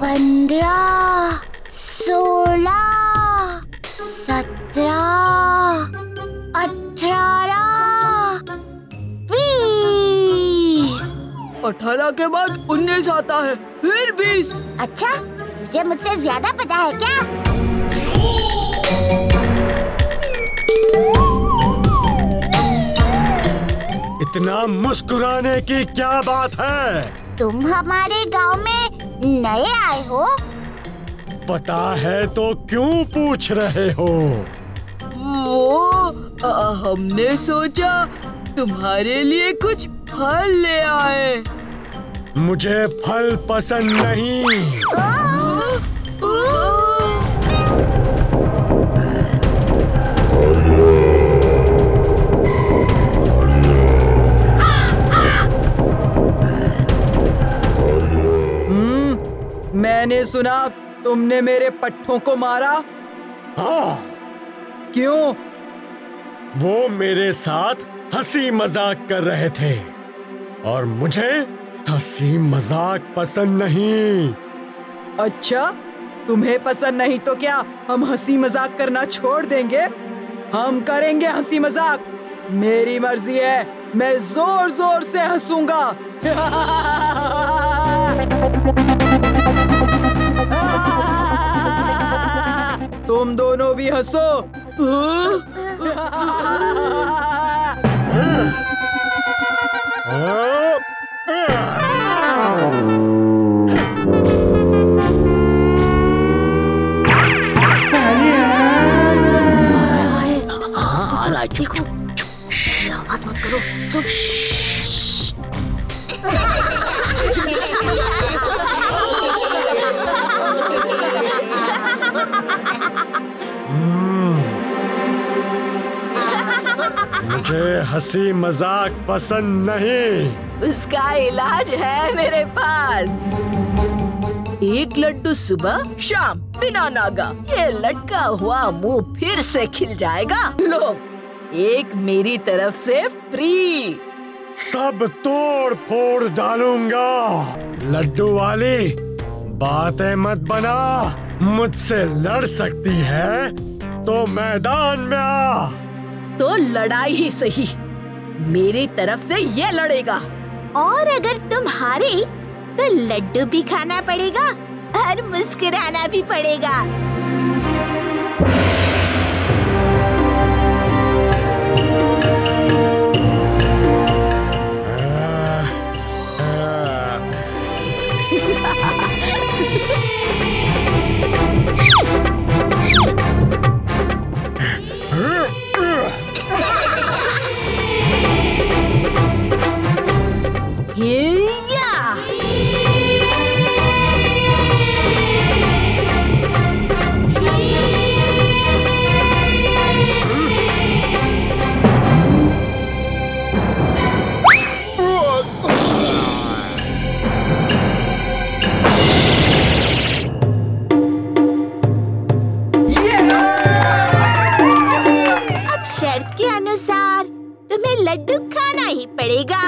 15, 16, 17, 18, 20। 18 के बाद 19 आता है, फिर 20। अच्छा, तुझे मुझसे ज्यादा पता है क्या? इतना मुस्कुराने की क्या बात है? तुम हमारे गांव में नए आए हो? पता है तो क्यों पूछ रहे हो? हमने सोचा तुम्हारे लिए कुछ फल ले आए। मुझे फल पसंद नहीं। मैंने सुना तुमने मेरे पट्ठों को मारा। हाँ। क्यों? वो मेरे साथ हंसी मजाक कर रहे थे और मुझे हंसी मजाक पसंद नहीं। अच्छा, तुम्हें पसंद नहीं तो क्या हम हंसी मजाक करना छोड़ देंगे? हम करेंगे हंसी मजाक। मेरी मर्जी है, मैं जोर जोर से हंसूंगा। तुम दोनों भी हंसो। देखो, आवाज मत करो, चुप। मुझे हंसी मजाक पसंद नहीं। उसका इलाज है मेरे पास। एक लड्डू सुबह शाम बिना नागा, ये लटका हुआ मुंह फिर से खिल जाएगा। लो, एक मेरी तरफ से फ्री। सब तोड़ फोड़ डालूंगा। लड्डू वाली, बातें मत बना। मुझसे लड़ सकती है तो मैदान में आ। तो लड़ाई ही सही, मेरी तरफ से ये लड़ेगा। और अगर तुम हारे तो लड्डू भी खाना पड़ेगा और मुस्कुराना भी पड़ेगा। लड्डू खाना ही पड़ेगा।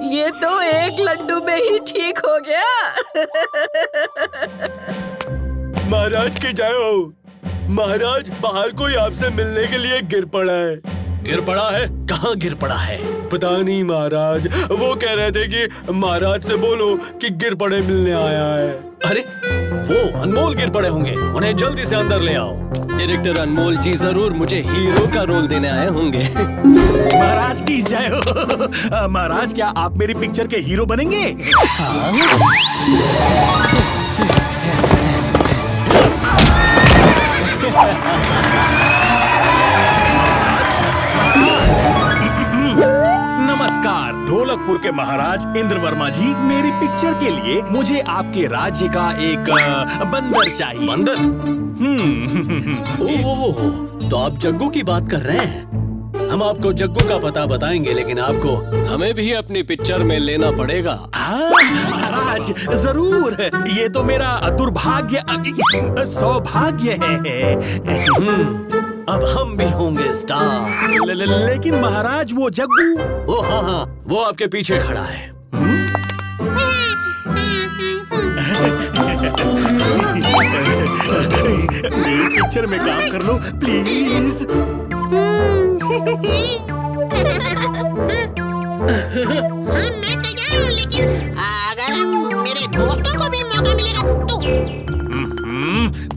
ये तो एक लड्डू में ही ठीक हो गया। महाराज की जय हो। महाराज, बाहर कोई आपसे मिलने के लिए गिर पड़ा है। गिर पड़ा है? कहाँ गिर पड़ा है? पता नहीं महाराज, वो कह रहे थे कि महाराज से बोलो कि गिर पड़े मिलने आया है। अरे, वो अनमोल गिर पड़े होंगे, उन्हें जल्दी से अंदर ले आओ। डायरेक्टर अनमोल जी जरूर मुझे हीरो का रोल देने आए होंगे। महाराज की जय हो। महाराज, क्या आप मेरी पिक्चर के हीरो बनेंगे? नमस्कार ढोलकपुर के महाराज इंद्र वर्मा जी, मेरी पिक्चर के लिए मुझे आपके राज्य का एक बंदर चाहिए। बंदर? ओह, तो आप जग्गू की बात कर रहे हैं। हम आपको जग्गू का पता बताएंगे, लेकिन आपको हमें भी अपनी पिक्चर में लेना पड़ेगा। महाराज, महाराज जरूर, ये तो मेरा दुर्भाग्य सौभाग्य है। अब हम भी होंगे स्टार। लेकिन महाराज वो जग्गू। ओ हाँ, वो आपके पीछे खड़ा है। मेरी पिक्चर में काम कर लो प्लीज। मैं तैयार हूँ, लेकिन अगर मेरे दोस्तों को भी मौका मिलेगा तो।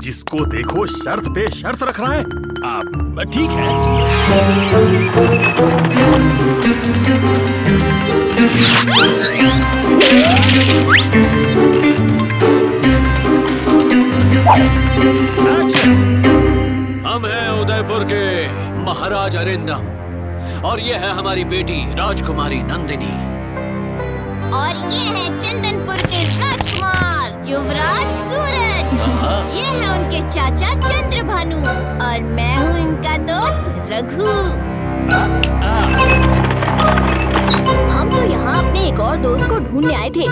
जिसको देखो शर्त पे शर्त रख रहा है। ठीक है। हम हैं उदयपुर के महाराज अरिंदम और ये है हमारी बेटी राजकुमारी नंदिनी। और ये है चंदनपुर के राजकुमार युवराज सूरज। ये है उनके चाचा चंद्रभानु और मैं हूँ इनका दोस्त रघु। हम तो यहाँ अपने एक और दोस्त को ढूंढने आए थे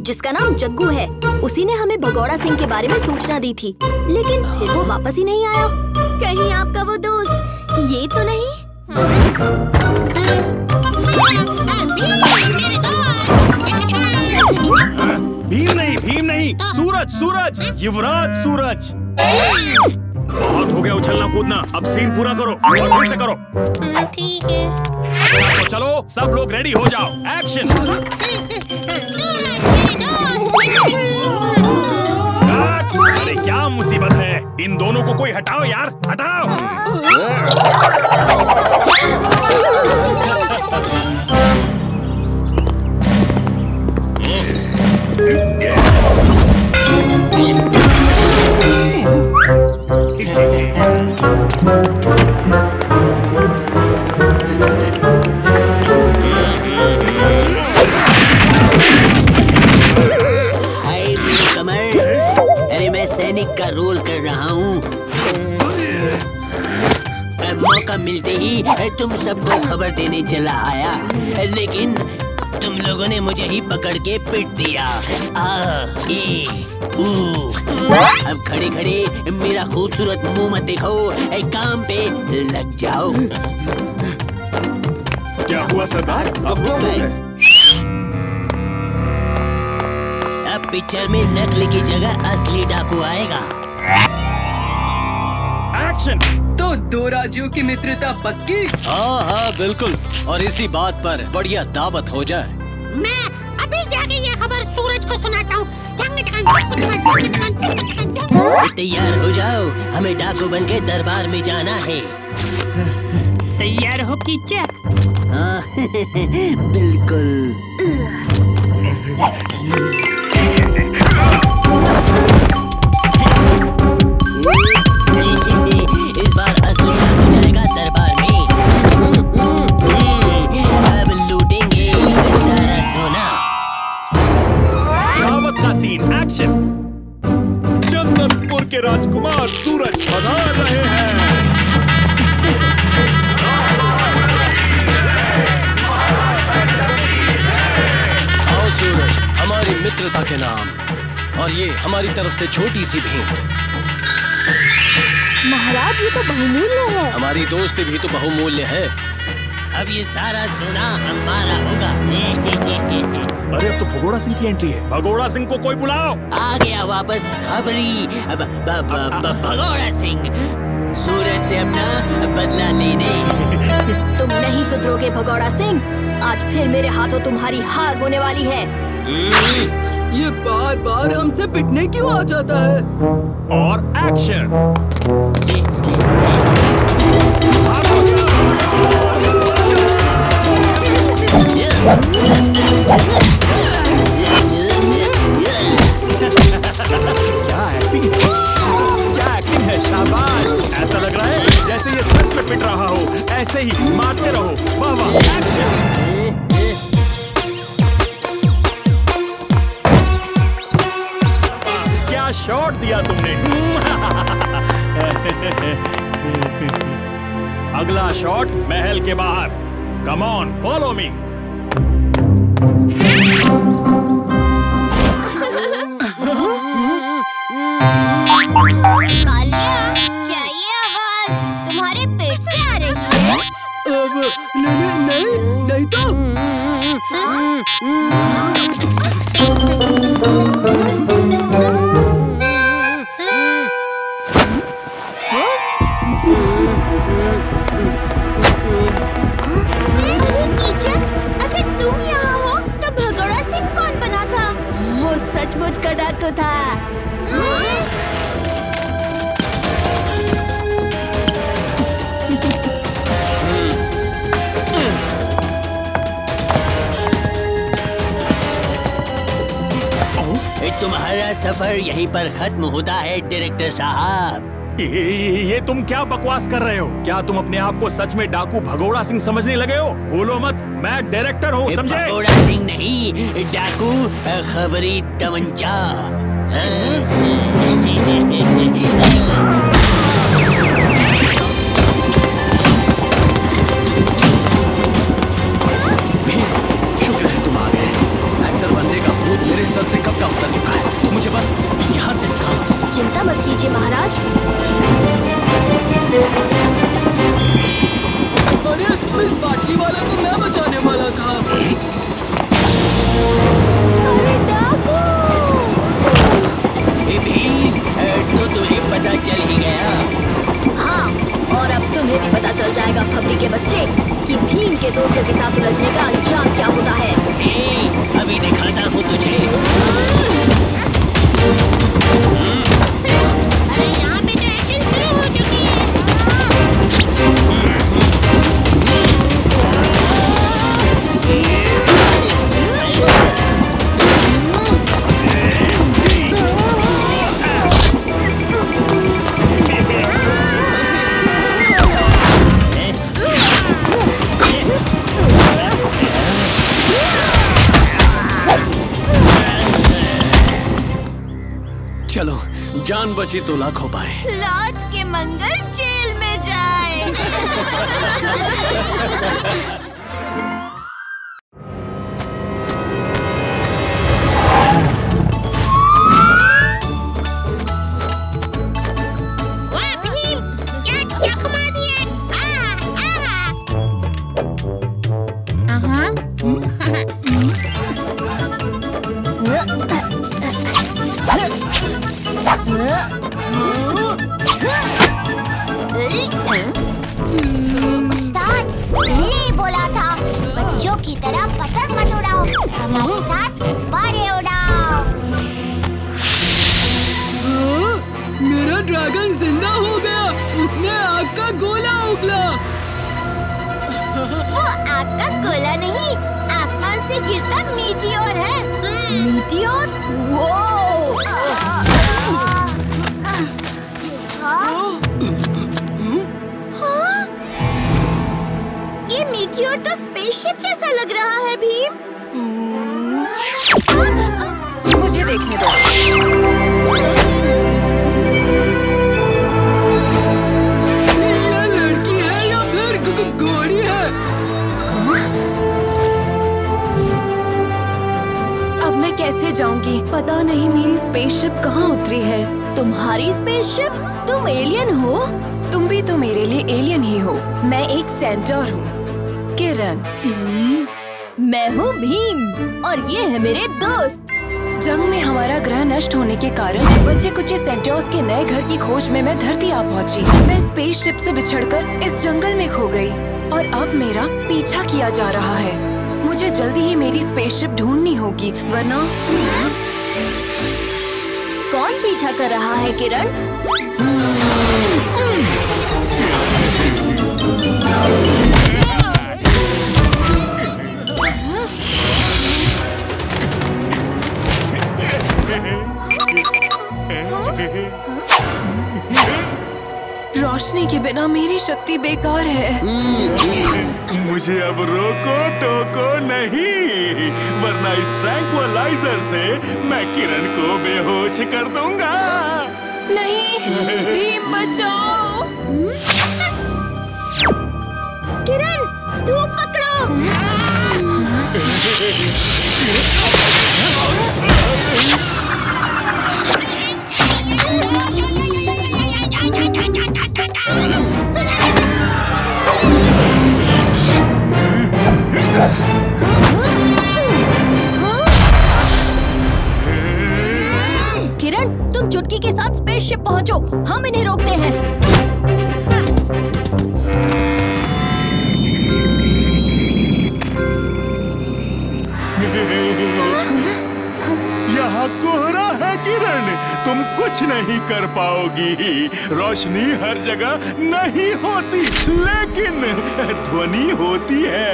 जिसका नाम जग्गू है। उसी ने हमें भगोड़ा सिंह के बारे में सूचना दी थी, लेकिन फिर वो वापस ही नहीं आया। कहीं आपका वो दोस्त ये तो नहीं? भीम नहीं, सूरज, युवराज सूरज। बहुत हो गया उछलना कूदना, अब सीन पूरा करो और फिर से करो। ठीक है। अच्छा तो चलो, सब लोग रेडी हो जाओ, एक्शन। अरे क्या मुसीबत है, इन दोनों को कोई हटाओ यार, हटाओ। अरे मैं सैनिक का रोल कर रहा हूँ। मौका मिलते ही तुम सबको खबर देने चला आया, लेकिन तुम लोगों ने मुझे ही पकड़ के पीट दिया। अब खड़े खड़े मेरा खूबसूरत मुंह मत देखो, काम पे लग जाओ। क्या हुआ सरदार? अब पिक्चर में नकली की जगह असली डाकू आएगा। एक्शन। तो दो राज्यों की मित्रता पक्की? हाँ बिल्कुल, और इसी बात पर बढ़िया दावत हो जाए। मैं अभी जाके ये खबर सूरज को सुनाता हूँ। तैयार हो जाओ, हमें डाकू बन के दरबार में जाना है। तैयार हो कीचक? हाँ बिल्कुल। इस बार असली हो जाएगा दरबार में। अब लूटेंगे सारा सोना। दावत का सीन, एक्शन। चंदनपुर के राजकुमार सूरज पधार रहे हैं। आओ सूरज, हमारी मित्रता के नाम, और ये हमारी तरफ से छोटी सी भेंट। महाराज ये तो बहुमूल्य है। हमारी दोस्ती भी तो बहुमूल्य है। अब ये सारा सोना हमारा होगा। अरे अब तो भगोड़ा सिंह की एंट्री है। भगोड़ा सिंह को कोई बुलाओ। आ गया वापस खबरी भगोड़ा सिंह, सूरज से अपना बदला लेने। तुम नहीं सुधरोगे भगोड़ा सिंह, आज फिर मेरे हाथों तुम्हारी हार होने वाली है। ये बार बार हमसे पिटने क्यों आ जाता है? और एक्शन। क्या एक्टिंग है, शाबाश। ऐसा लग रहा है जैसे ये सच में पिट रहा हो। ऐसे ही मारते रहो। वाह वाह, एक्शन। क्या शॉट दिया तुमने। अगला शॉट महल के बाहर। Come on, follow me. सचमुच का डाकू था। तुम्हारा सफर यहीं पर खत्म होता है डायरेक्टर साहब। ये तुम क्या बकवास कर रहे हो? क्या तुम अपने आप को सच में डाकू भगोड़ा सिंह समझने लगे हो? भूलो मत, मैं डायरेक्टर हूँ, समझे? भगोड़ा सिंह नहीं, डाकू खबरी तमंचा। शुक्र है तुम आ गए। एक्टर बनने का भूत मेरे सर से कब का उतर चुका है। मुझे बस यहाँ से निकालो। चिंता मत कीजिए महाराज। अरे इस बाटली वाला को मैं बचाने वाला था। अरे डाकू! तो तुम्हें पता चल ही गया। हाँ, और अब तुम्हें भी पता चल जाएगा खबरी के बच्चे कि भीम के दोस्तों के साथ उलझने का अंजाम क्या होता है। अभी दिखाता हूँ तुझे। अरे यहाँ पे तो एक्शन शुरू हो चुकी है। चलो, जान बची तो लाखों पाए। लौट के मंगल जेल में जाए। वाह भीम, क्या चाकू मार दिया। उस्ताद, पहले ही बोला था बच्चों की तरह पतंग मत उड़ाओ, हमारे साथ गुब्बारे उड़ाओ। मेरा ड्रैगन जिंदा हो गया। उसने आग का गोला उगला। वो आग का गोला नहीं, आसमान से गिरता मीटियोर है। मीटियोर? वो ये मीटियोर तो स्पेसशिप जैसा लग रहा है भीम। मुझे देखने दो। ये लड़की है या फिर घोड़ी है? अब मैं कैसे जाऊंगी? पता नहीं मेरी स्पेसशिप कहाँ उतरी है। तुम्हारी स्पेसशिप? तुम एलियन हो? तुम भी तो मेरे लिए एलियन ही हो। मैं एक सेंटोर हूँ, किरण। मैं हूँ भीम और ये है मेरे दोस्त। जंग में हमारा ग्रह नष्ट होने के कारण बचे कुछ सेंटोर्स के नए घर की खोज में मैं धरती आ पहुँची। मैं स्पेसशिप से बिछड़कर इस जंगल में खो गई और अब मेरा पीछा किया जा रहा है। मुझे जल्दी ही मेरी स्पेसशिप ढूंढनी होगी, वरना कौन पीछा कर रहा है किरण? रोशनी के बिना मेरी शक्ति बेकार है। मुझे अब रोको टोको नहीं, वरना इस ट्रैंक्विलाइजर से मैं किरण को बेहोश कर दूंगा। नहीं, भीम बचाओ। किरण, धूप पकड़ो। किरण, तुम चुटकी के साथ स्पेसशिप पहुंचो, हम इन्हें रोकते हैं। यहाँ कोहरा है किरण, तुम कुछ नहीं कर पाओगी। रोशनी हर जगह नहीं होती, लेकिन ध्वनि होती है।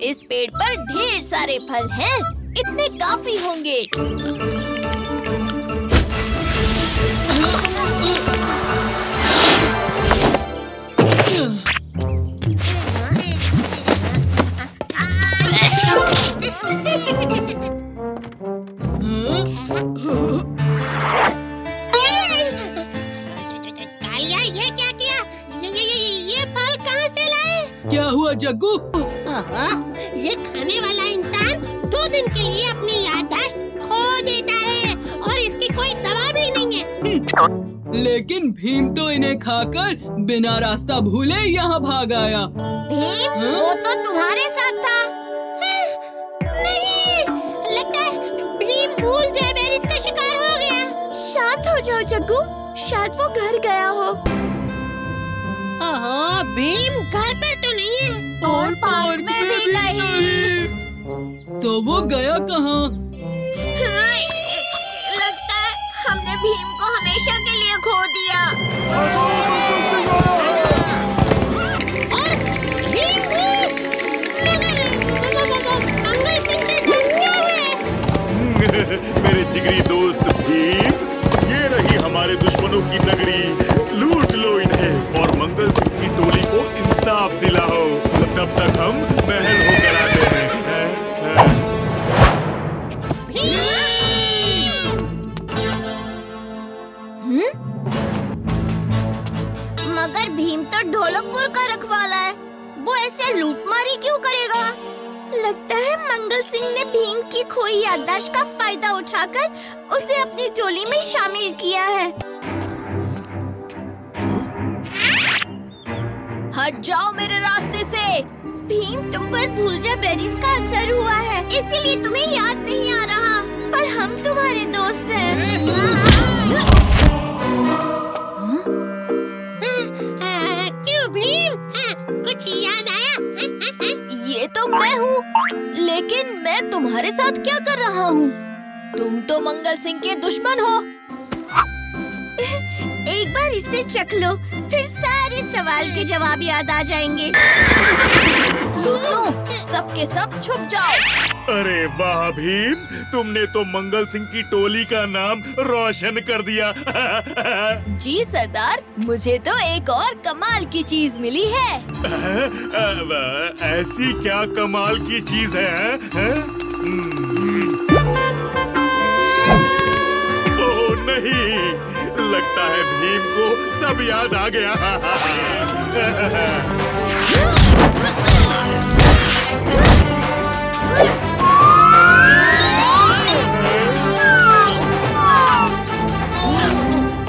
इस पेड़ पर ढेर सारे फल हैं, इतने काफी होंगे। कालिया, ये क्या किया? ये फल कहाँ से लाए? क्या हुआ जग्गू? ये खाने वाला इंसान 2 दिन के लिए अपनी याददाश्त खो देता है और इसकी कोई दवा भी नहीं है। लेकिन भीम तो इन्हें खाकर बिना रास्ता भूले यहाँ भाग आया। भीम, वो तो तुम्हारे साथ था। नहीं, लगता है भीम भूल जयबेरिस का शिकार हो गया। शांत हो जाओ जग्गू, शायद वो घर गया हो। ओहो, भीम घर पर तो नहीं है और पार्क में भी नहीं। तो वो गया कहाँ? लगता है हमने भीम को हमेशा के लिए खो दिया। और भीम मंगल सिंह के साथ क्या है? मेरे जिगरी दोस्त भीम, ये रही हमारे दुश्मनों की नगरी। लूट लो इन्हें और मंगल सिंह की टोली को इंसाफ दिलाओ। तब तक हम महल होकर आते हैं। मगर भीम तो ढोलकपुर का रखवाला है, वो ऐसे लूटमारी क्यों करेगा? लगता है मंगल सिंह ने भीम की खोई याददाश्त का फायदा उठाकर उसे अपनी टोली में शामिल किया है। हट जाओ मेरे रास्ते से। भीम, तुम पर भूलजा बेरीज का असर हुआ है, इसीलिए तुम्हें याद नहीं आ रहा, पर हम तुम्हारे दोस्त हैं। क्यों भीम? कुछ याद आया? ये तो मैं हूँ, लेकिन मैं तुम्हारे साथ क्या कर रहा हूँ? तुम तो मंगल सिंह के दुश्मन हो। एक बार इसे चख लो, फिर सारे सवाल के जवाब याद आ जाएंगे। दोस्तों, सबके सब छुप जाओ। अरे वाह भीम, तुमने तो मंगल सिंह की टोली का नाम रोशन कर दिया। जी सरदार, मुझे तो एक और कमाल की चीज मिली है। ऐसी क्या कमाल की चीज है? ओह नहीं, लगता है भीम को सब याद आ गया।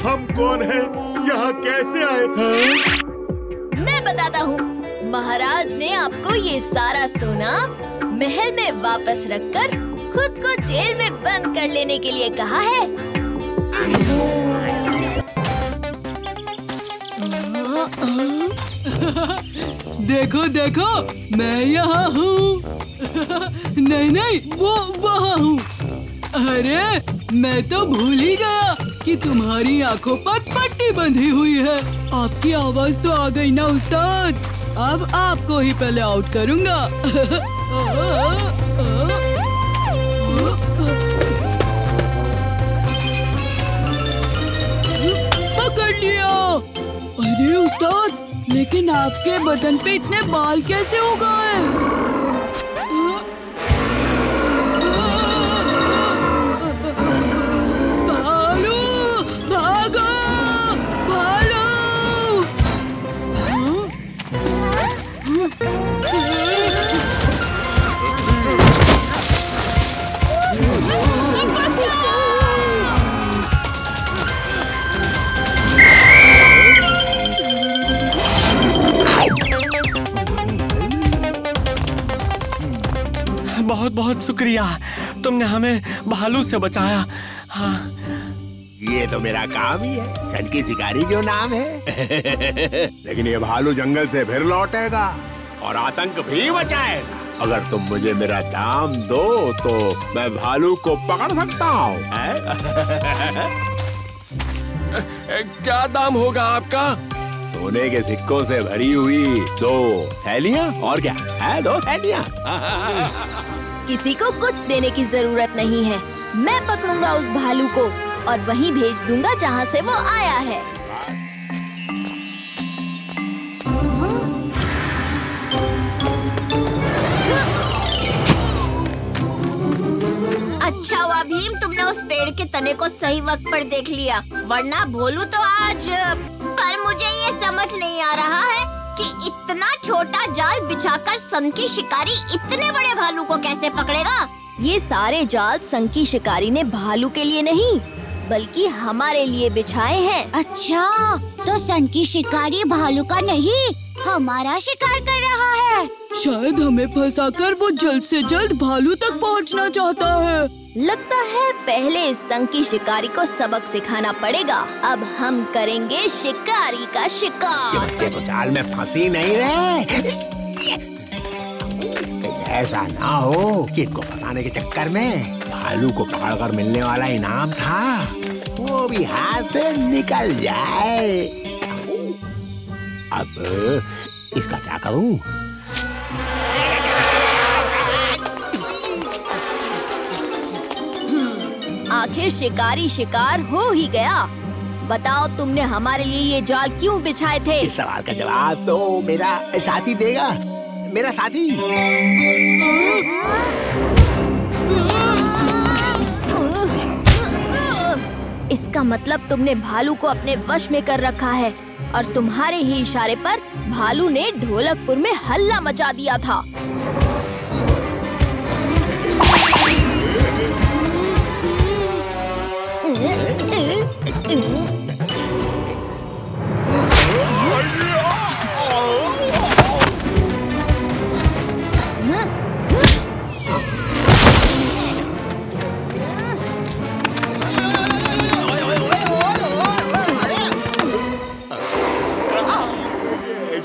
हम कौन हैं? यहाँ कैसे आए? मैं बताता हूँ। महाराज ने आपको ये सारा सोना महल में वापस रखकर खुद को जेल में बंद कर लेने के लिए कहा है। देखो देखो, मैं यहाँ हूँ। नहीं नहीं, वो वहाँ हूँ। अरे मैं तो भूल ही गया कि तुम्हारी आँखों पर पट्टी बंधी हुई है। आपकी आवाज तो आ गई ना उस्ताद, अब आपको ही पहले आउट करूँगा। पकड़ लिया। अरे उस्ताद, लेकिन आपके बदन पे इतने बाल कैसे हो गए? बहुत बहुत शुक्रिया, तुमने हमें भालू से बचाया। हाँ। ये तो मेरा काम ही है, सन की शिकारी जो नाम है। लेकिन ये भालू जंगल से फिर लौटेगा और आतंक भी बचाएगा। अगर तुम मुझे मेरा दाम दो तो मैं भालू को पकड़ सकता हूँ। क्या दाम होगा आपका? सोने के सिक्कों से भरी हुई 2 थैलियाँ। और क्या है, 2 थैलियाँ। किसी को कुछ देने की जरूरत नहीं है। मैं पकड़ूंगा उस भालू को और वहीं भेज दूंगा जहाँ से वो आया है। अच्छा हुआ भीम, तुमने उस पेड़ के तने को सही वक्त पर देख लिया, वरना भोलू तो आज। पर मुझे ये समझ नहीं आ रहा है कि इतना छोटा जाल बिछाकर सन की शिकारी इतने बड़े भालू को कैसे पकड़ेगा। ये सारे जाल सन की शिकारी ने भालू के लिए नहीं बल्कि हमारे लिए बिछाए हैं। अच्छा, तो सन की शिकारी भालू का नहीं हमारा शिकार कर रहा है। शायद हमें फंसाकर वो जल्द से जल्द भालू तक पहुंचना चाहता है। लगता है पहले इस संग की शिकारी को सबक सिखाना पड़ेगा। अब हम करेंगे शिकारी का शिकार। ये बच्चे तो जाल में फंसी नहीं रहे। ऐसा ना हो कि इनको फंसाने के चक्कर में भालू को पकड़कर मिलने वाला इनाम था वो भी हाथ से निकल जाए। अब इसका क्या करूं? आखिर शिकारी शिकार हो ही गया। बताओ तुमने हमारे लिए ये जाल क्यों बिछाए थे? इस सवाल का जवाब तो मेरा साथी देगा। मेरा साथी। इसका मतलब तुमने भालू को अपने वश में कर रखा है और तुम्हारे ही इशारे पर भालू ने ढोलकपुर में हल्ला मचा दिया था।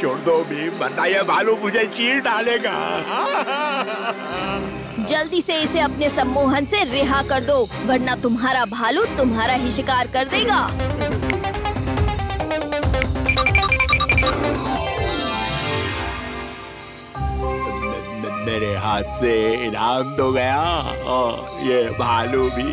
छोड़ दो भीम, वरना ये भालू मुझे चीर डालेगा। जल्दी से इसे अपने सम्मोहन से रिहा कर दो, वरना तुम्हारा भालू तुम्हारा ही शिकार कर देगा। मेरे हाथ से इनाम तो गया और ये भालू भी।